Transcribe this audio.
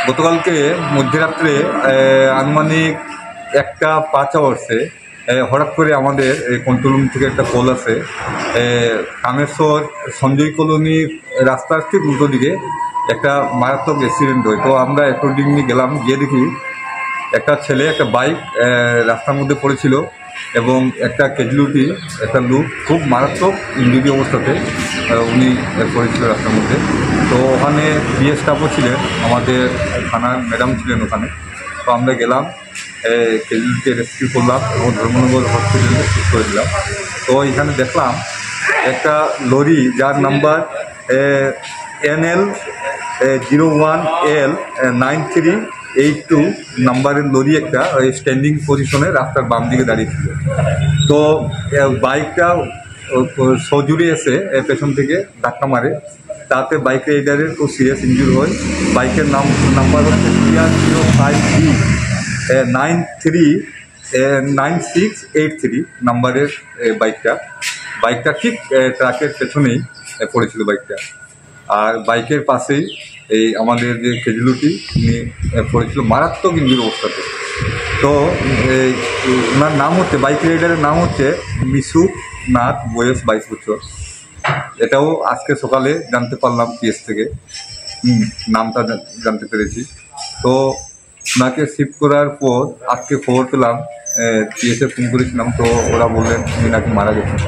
গতকালকে মধ্যরাত্রে আনুমানিক 1:05 আওয়ার্সে হঠাৎ করে আমাদের কন্ট্রোল রুম থেকে একটা কল আছে, কামেশ্বর সঞ্জয় কলোনি রাস্তার ঠিক উল্টো দিকে একটা মারাত্মক অ্যাক্সিডেন্ট হয়। তো আমরা অ্যাকর্ডিংলি গেলাম, গিয়ে দেখি একটা ছেলে একটা বাইক রাস্তার মধ্যে পড়েছিল এবং একটা ক্যাজুয়ালিটি, একটা লোক খুব মারাত্মক ইনজুরি অবস্থাতে উনি পড়েছিল রাস্তার মধ্যে। তো ওখানে বিএস স্টাফও ছিলেন, আমাদের থানার ম্যাডাম ছিলেন ওখানে। তো আমরা গেলাম, ক্যাজুয়ালিটি রেস্কিউ করলাম এবং ধর্মনগর হসপিটালে শিফট করে দিলাম। তো এখানে দেখলাম একটা লরি যার নাম্বার NL 01L9382 নাম্বারের লরি একটা স্ট্যান্ডিং পজিশনে রাস্তার বাম দিকে দাঁড়িয়েছিল। তো বাইকটা সজুরে এসে পেছন থেকে ধাক্কা মারে, তাতে বাইক রাইডারের খুব সিরিয়াস ইনজুর হয়। বাইকের নাম্বার হচ্ছে CR05B 9683 নাম্বারের বাইকটা ঠিক ট্রাকের পেছনেই পড়েছিল বাইকটা। আর বাইকের পাশেই এই আমাদের যে ক্যাজুয়ালিটি উনি পড়েছিল মারাত্মক ইনজুরি অবস্থাতে। তো ওনার নাম হচ্ছে, বাইক রাইডারের নাম হচ্ছে মিশু নাথ, বয়স 22 বছর। এটাও আজকে সকালে জানতে পারলাম পিএস থেকে, নামটা জানতে পেরেছি। তো ওনাকে শিফট করার পর আজকে খবর পেলাম, পিএসে ফোন করেছিলাম, তো ওরা বললেন উনি নাকি মারা গেছেন।